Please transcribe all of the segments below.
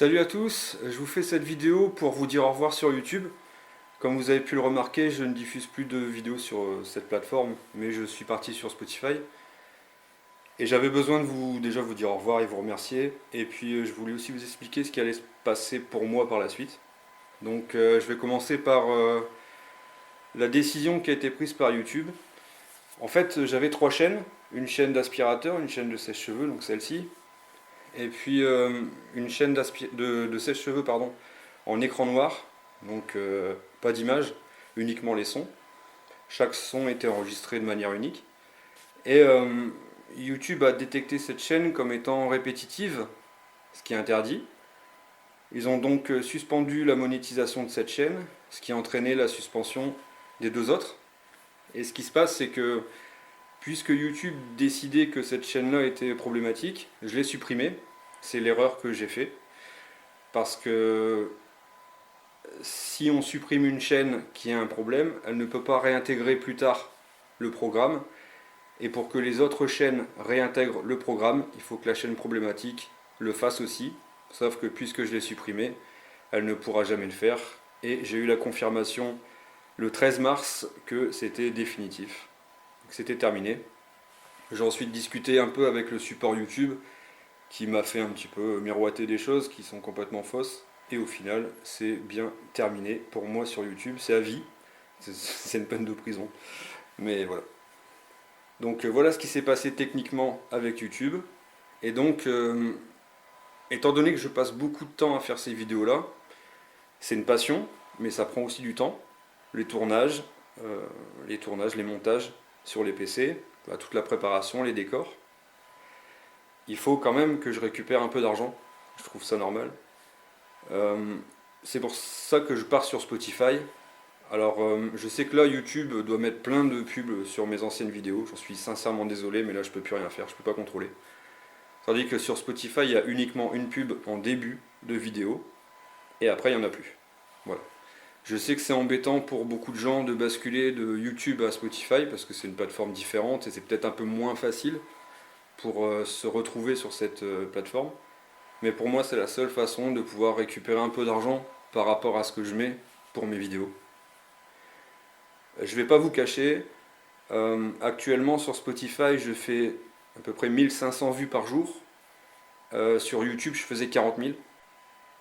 Salut à tous, je vous fais cette vidéo pour vous dire au revoir sur YouTube. Comme vous avez pu le remarquer, je ne diffuse plus de vidéos sur cette plateforme, mais je suis parti sur Spotify. Et j'avais besoin de déjà vous dire au revoir et vous remercier. Et puis je voulais aussi vous expliquer ce qui allait se passer pour moi par la suite. Donc je vais commencer par la décision qui a été prise par YouTube. En fait, j'avais trois chaînes. Une chaîne d'aspirateur, une chaîne de sèche-cheveux, donc celle-ci. Et puis une chaîne de sèche-cheveux pardon, en écran noir, donc pas d'image, uniquement les sons. Chaque son était enregistré de manière unique. Et YouTube a détecté cette chaîne comme étant répétitive, ce qui est interdit. Ils ont donc suspendu la monétisation de cette chaîne, ce qui a entraîné la suspension des deux autres. Et ce qui se passe, c'est que puisque YouTube décidait que cette chaîne-là était problématique, je l'ai supprimée. C'est l'erreur que j'ai fait. Parce que si on supprime une chaîne qui a un problème, elle ne peut pas réintégrer plus tard le programme. Et pour que les autres chaînes réintègrent le programme, il faut que la chaîne problématique le fasse aussi. Sauf que puisque je l'ai supprimée, elle ne pourra jamais le faire. Et j'ai eu la confirmation le 13 mars que c'était définitif, que c'était terminé. J'ai ensuite discuté un peu avec le support YouTube qui m'a fait un petit peu miroiter des choses qui sont complètement fausses. Et au final, c'est bien terminé pour moi sur YouTube. C'est à vie. C'est une peine de prison. Mais voilà. Donc voilà ce qui s'est passé techniquement avec YouTube. Et donc, étant donné que je passe beaucoup de temps à faire ces vidéos-là, c'est une passion, mais ça prend aussi du temps. Les tournages, les montages sur les PC, toute la préparation, les décors. Il faut quand même que je récupère un peu d'argent. Je trouve ça normal. C'est pour ça que je pars sur Spotify. Alors, je sais que là, YouTube doit mettre plein de pubs sur mes anciennes vidéos. J'en suis sincèrement désolé, mais là, je peux plus rien faire, je peux pas contrôler. Tandis que sur Spotify, il y a uniquement une pub en début de vidéo, et après, il n'y en a plus. Voilà. Je sais que c'est embêtant pour beaucoup de gens de basculer de YouTube à Spotify, parce que c'est une plateforme différente, et c'est peut-être un peu moins facile pour se retrouver sur cette plateforme. Mais pour moi, c'est la seule façon de pouvoir récupérer un peu d'argent par rapport à ce que je mets pour mes vidéos. Je vais pas vous cacher, actuellement sur Spotify, je fais à peu près 1500 vues par jour. Sur YouTube, je faisais 40 000.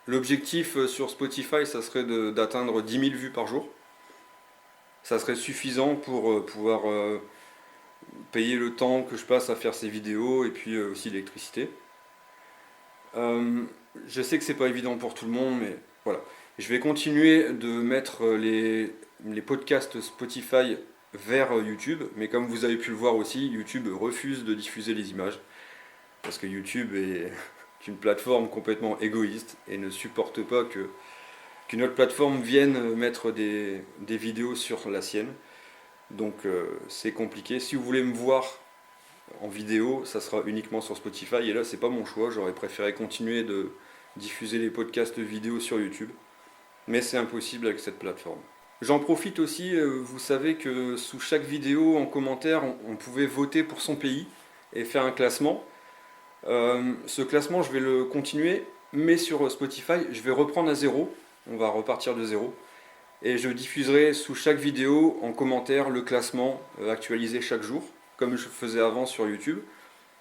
L'objectif sur Spotify, ça serait d'atteindre 10 000 vues par jour. Ça serait suffisant pour pouvoir payer le temps que je passe à faire ces vidéos et puis aussi l'électricité. Je sais que c'est pas évident pour tout le monde, mais voilà. Je vais continuer de mettre les podcasts Spotify vers YouTube, mais comme vous avez pu le voir aussi, YouTube refuse de diffuser les images, parce que YouTube est une plateforme complètement égoïste et ne supporte pas qu'une autre plateforme vienne mettre des vidéos sur la sienne. Donc c'est compliqué. Si vous voulez me voir en vidéo, ça sera uniquement sur Spotify, et là c'est pas mon choix, j'aurais préféré continuer de diffuser les podcasts vidéo sur YouTube, mais c'est impossible avec cette plateforme. J'en profite aussi, vous savez que sous chaque vidéo en commentaire, on pouvait voter pour son pays et faire un classement. Ce classement, je vais le continuer, mais sur Spotify, je vais reprendre à zéro, on va repartir de zéro, et je diffuserai sous chaque vidéo en commentaire le classement actualisé chaque jour, comme je faisais avant sur YouTube.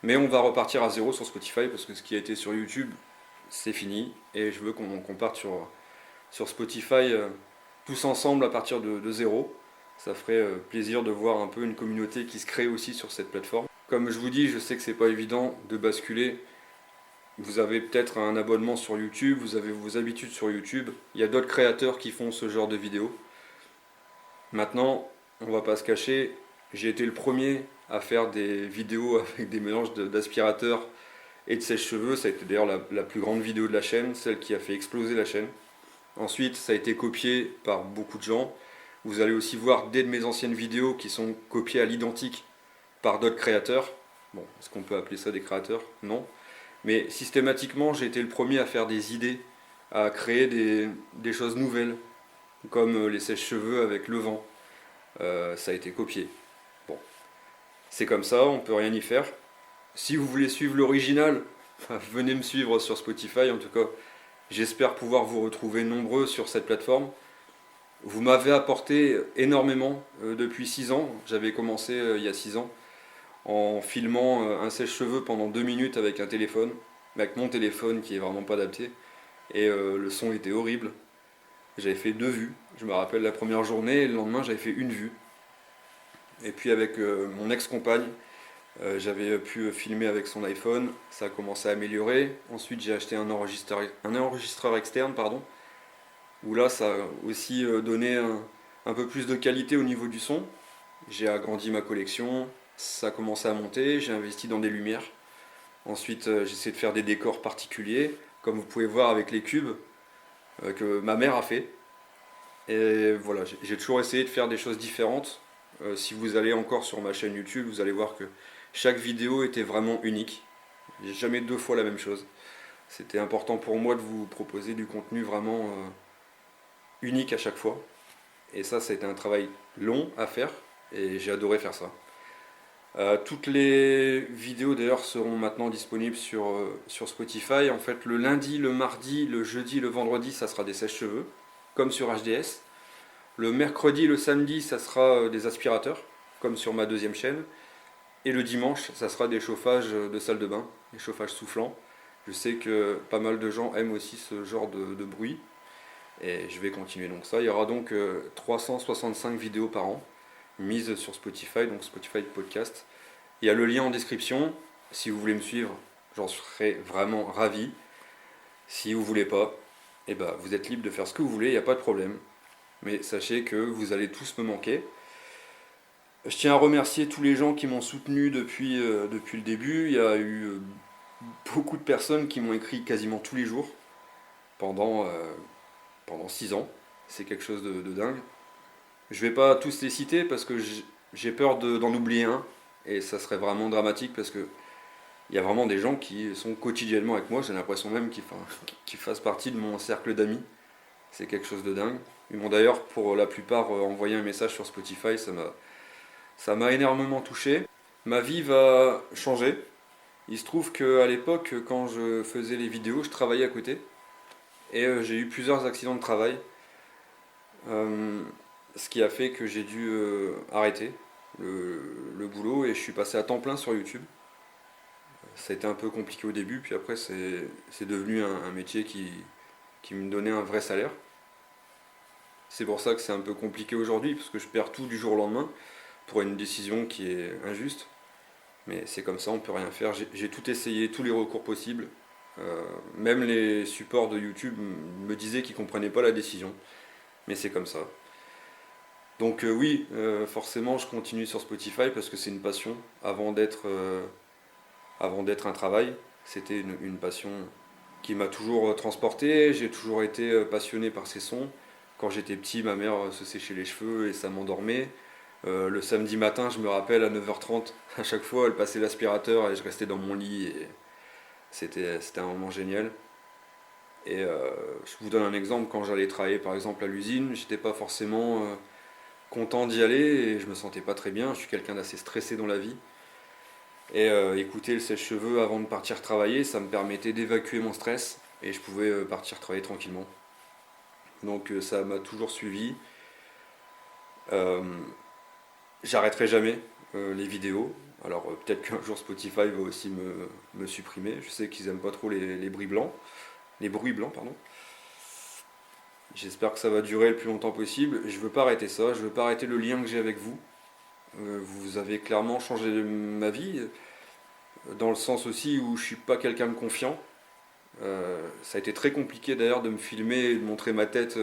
Mais on va repartir à zéro sur Spotify parce que ce qui a été sur YouTube, c'est fini. Et je veux qu'on parte sur Spotify tous ensemble à partir de zéro. Ça ferait plaisir de voir un peu une communauté qui se crée aussi sur cette plateforme. Comme je vous dis, je sais que c'est pas évident de basculer. Vous avez peut-être un abonnement sur YouTube, vous avez vos habitudes sur YouTube. Il y a d'autres créateurs qui font ce genre de vidéos. Maintenant, on va pas se cacher, j'ai été le premier à faire des vidéos avec des mélanges d'aspirateurs et de sèche-cheveux. Ça a été d'ailleurs la plus grande vidéo de la chaîne, celle qui a fait exploser la chaîne. Ensuite, ça a été copié par beaucoup de gens. Vous allez aussi voir des de mes anciennes vidéos qui sont copiées à l'identique par d'autres créateurs. Bon, est-ce qu'on peut appeler ça des créateurs? Non. Mais systématiquement, j'ai été le premier à faire des idées, à créer des choses nouvelles, comme les sèche-cheveux avec le vent. Ça a été copié. Bon, c'est comme ça, on peut rien y faire. Si vous voulez suivre l'original, venez me suivre sur Spotify. En tout cas, J'espère pouvoir vous retrouver nombreux sur cette plateforme. Vous m'avez apporté énormément depuis 6 ans. J'avais commencé il y a 6 ans en filmant un sèche-cheveux pendant 2 minutes avec un téléphone, avec mon téléphone qui est vraiment pas adapté. Et le son était horrible. J'avais fait 2 vues. Je me rappelle la première journée et le lendemain j'avais fait 1 vue. Et puis avec mon ex-compagne, j'avais pu filmer avec son iPhone. Ça a commencé à améliorer. Ensuite j'ai acheté un enregistreur externe, pardon, où là ça a aussi donné un peu plus de qualité au niveau du son. J'ai agrandi ma collection, ça a commencé à monter, j'ai investi dans des lumières. Ensuite j'ai essayé de faire des décors particuliers, comme vous pouvez voir avec les cubes que ma mère a fait. Et voilà, j'ai toujours essayé de faire des choses différentes. Si vous allez encore sur ma chaîne YouTube, vous allez voir que chaque vidéo était vraiment unique. J'ai jamais 2 fois la même chose. C'était important pour moi de vous proposer du contenu vraiment unique à chaque fois. Et ça a été un travail long à faire et j'ai adoré faire ça. Toutes les vidéos d'ailleurs seront maintenant disponibles sur Spotify. En fait, le lundi, le mardi, le jeudi, le vendredi, ça sera des sèche-cheveux, comme sur HDS. Le mercredi, le samedi, ça sera des aspirateurs, comme sur ma deuxième chaîne. Et le dimanche, ça sera des chauffages de salle de bain, des chauffages soufflants. Je sais que pas mal de gens aiment aussi ce genre de bruit. Et je vais continuer donc ça. Il y aura donc 365 vidéos par an, mises sur Spotify, donc Spotify Podcast. Il y a le lien en description. Si vous voulez me suivre, j'en serais vraiment ravi. Si vous voulez pas, eh ben, vous êtes libre de faire ce que vous voulez, il n'y a pas de problème. Mais sachez que vous allez tous me manquer. Je tiens à remercier tous les gens qui m'ont soutenu depuis le début. Il y a eu beaucoup de personnes qui m'ont écrit quasiment tous les jours pendant 6 ans. C'est quelque chose de dingue. Je vais pas tous les citer parce que j'ai peur d'en oublier un. Et ça serait vraiment dramatique parce que il y a vraiment des gens qui sont quotidiennement avec moi. J'ai l'impression même qu'ils fassent partie de mon cercle d'amis. C'est quelque chose de dingue. Ils m'ont d'ailleurs pour la plupart envoyé un message sur Spotify. Ça m'a énormément touché. Ma vie va changer. Il se trouve qu'à l'époque, quand je faisais les vidéos, je travaillais à côté. Et j'ai eu plusieurs accidents de travail. Euh, Ce qui a fait que j'ai dû arrêter le boulot et je suis passé à temps plein sur YouTube. Ça a été un peu compliqué au début, puis après c'est devenu un métier qui me donnait un vrai salaire. C'est pour ça que c'est un peu compliqué aujourd'hui, parce que je perds tout du jour au lendemain pour une décision qui est injuste. Mais c'est comme ça, on peut rien faire. J'ai tout essayé, tous les recours possibles. Même les supports de YouTube me disaient qu'ils comprenaient pas la décision. Mais c'est comme ça. Donc oui, forcément, je continue sur Spotify parce que c'est une passion. Avant d'être un travail, c'était une passion qui m'a toujours transporté. J'ai toujours été passionné par ces sons. Quand j'étais petit, ma mère se séchait les cheveux et ça m'endormait. Le samedi matin, je me rappelle à 9h30, à chaque fois, elle passait l'aspirateur et je restais dans mon lit. Et c'était un moment génial. Et je vous donne un exemple, quand j'allais travailler par exemple à l'usine, j'étais pas forcément content d'y aller et je me sentais pas très bien. Je suis quelqu'un d'assez stressé dans la vie. Et écouter le sèche-cheveux avant de partir travailler, ça me permettait d'évacuer mon stress et je pouvais partir travailler tranquillement. Donc ça m'a toujours suivi. Euh, J'arrêterai jamais les vidéos. Alors peut-être qu'un jour Spotify va aussi me supprimer. Je sais qu'ils aiment pas trop les bruits blancs. Les bruits blancs, pardon. J'espère que ça va durer le plus longtemps possible. Je veux pas arrêter ça, je veux pas arrêter le lien que j'ai avec vous. Vous avez clairement changé ma vie, dans le sens aussi où je suis pas quelqu'un de confiant. Ça a été très compliqué d'ailleurs de me filmer et de montrer ma tête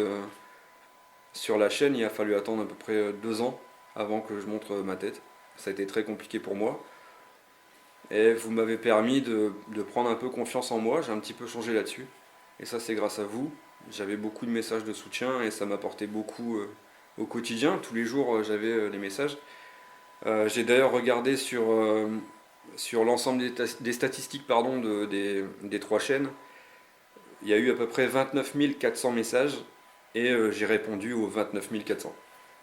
sur la chaîne. Il a fallu attendre à peu près 2 ans avant que je montre ma tête. Ça a été très compliqué pour moi. Et vous m'avez permis de prendre un peu confiance en moi. J'ai un petit peu changé là-dessus. Et ça, c'est grâce à vous. J'avais beaucoup de messages de soutien et ça m'apportait beaucoup au quotidien. Tous les jours, j'avais des messages. J'ai d'ailleurs regardé sur l'ensemble des statistiques pardon, des 3 chaînes. Il y a eu à peu près 29 400 messages et j'ai répondu aux 29 400.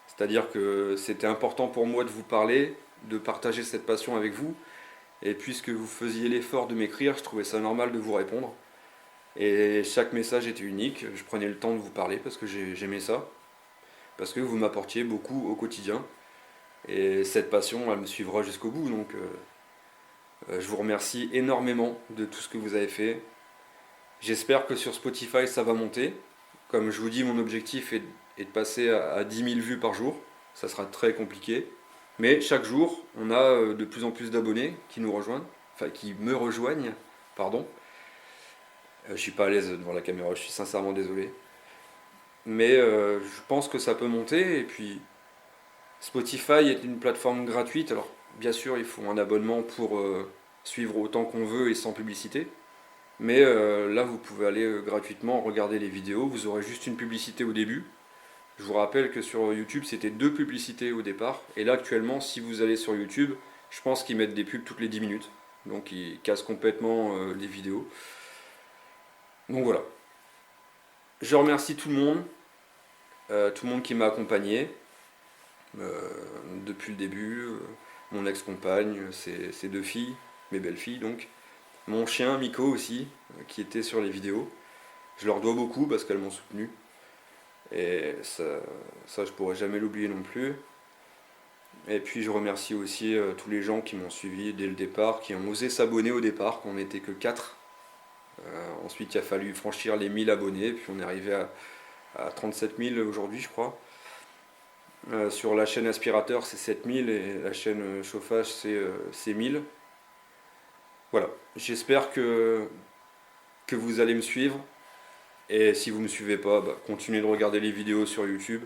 C'est-à-dire que c'était important pour moi de vous parler, de partager cette passion avec vous. Et puisque vous faisiez l'effort de m'écrire, je trouvais ça normal de vous répondre. Et chaque message était unique. Je prenais le temps de vous parler parce que j'aimais ça, parce que vous m'apportiez beaucoup au quotidien. Et cette passion, elle me suivra jusqu'au bout. Donc je vous remercie énormément de tout ce que vous avez fait. J'espère que sur Spotify ça va monter. Comme je vous dis, mon objectif est de passer à 10 000 vues par jour. Ça sera très compliqué. Mais chaque jour, on a de plus en plus d'abonnés qui nous rejoignent, enfin qui me rejoignent, pardon. Je suis pas à l'aise devant la caméra, je suis sincèrement désolé. Mais je pense que ça peut monter. Et puis Spotify est une plateforme gratuite. Alors bien sûr, il faut un abonnement pour suivre autant qu'on veut et sans publicité. Mais là, vous pouvez aller gratuitement regarder les vidéos. Vous aurez juste une publicité au début. Je vous rappelle que sur YouTube, c'était 2 publicités au départ. Et là, actuellement, si vous allez sur YouTube, je pense qu'ils mettent des pubs toutes les 10 minutes. Donc, ils cassent complètement les vidéos. Donc voilà. Je remercie tout le monde qui m'a accompagné depuis le début. Mon ex-compagne, ses 2 filles, mes belles-filles donc. Mon chien, Miko aussi, qui était sur les vidéos. Je leur dois beaucoup parce qu'elles m'ont soutenu. Et ça je pourrais jamais l'oublier non plus. Et puis je remercie aussi tous les gens qui m'ont suivi dès le départ, qui ont osé s'abonner au départ, qu'on n'était que 4. Ensuite il a fallu franchir les 1000 abonnés, puis on est arrivé à 37 000 aujourd'hui je crois. Sur la chaîne aspirateur c'est 7000 et la chaîne chauffage c'est 1000. Voilà, j'espère que vous allez me suivre. Et si vous ne me suivez pas, continuez de regarder les vidéos sur YouTube.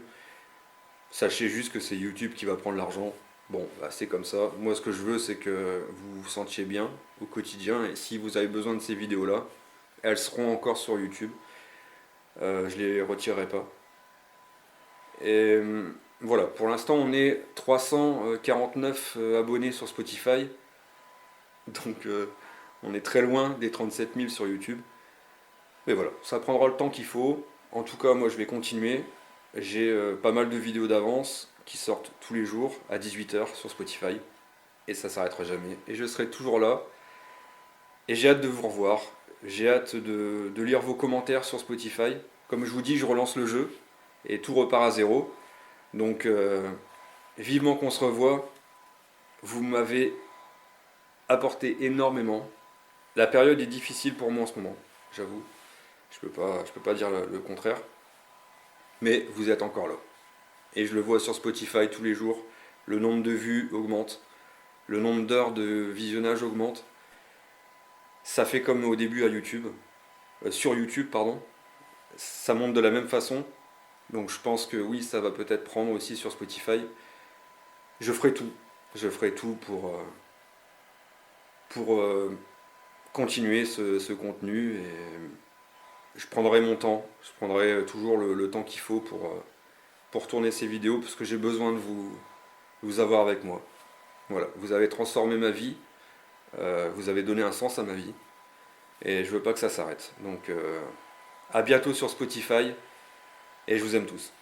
Sachez juste que c'est YouTube qui va prendre l'argent. Bon, c'est comme ça. Moi, ce que je veux, c'est que vous vous sentiez bien au quotidien. Et si vous avez besoin de ces vidéos-là, elles seront encore sur YouTube. Je les retirerai pas. Et voilà, pour l'instant, on est 349 abonnés sur Spotify. Donc, on est très loin des 37 000 sur YouTube. Mais voilà, ça prendra le temps qu'il faut. En tout cas, moi, je vais continuer. J'ai pas mal de vidéos d'avance qui sortent tous les jours à 18 h sur Spotify. Et ça s'arrêtera jamais. Et je serai toujours là. Et j'ai hâte de vous revoir. J'ai hâte de lire vos commentaires sur Spotify. Comme je vous dis, je relance le jeu. Et tout repart à zéro. Donc, vivement qu'on se revoie. Vous m'avez apporté énormément. La période est difficile pour moi en ce moment, j'avoue. Je peux pas dire le contraire. Mais vous êtes encore là. Et je le vois sur Spotify tous les jours. Le nombre de vues augmente. Le nombre d'heures de visionnage augmente. Ça fait comme au début à YouTube. Sur YouTube, pardon. Ça monte de la même façon. Donc je pense que oui, ça va peut-être prendre aussi sur Spotify. Je ferai tout. Je ferai tout pour continuer ce contenu. Et je prendrai mon temps. Je prendrai toujours le temps qu'il faut pour tourner ces vidéos parce que j'ai besoin de vous avoir avec moi. Voilà, vous avez transformé ma vie, vous avez donné un sens à ma vie et je veux pas que ça s'arrête. Donc à bientôt sur Spotify et je vous aime tous.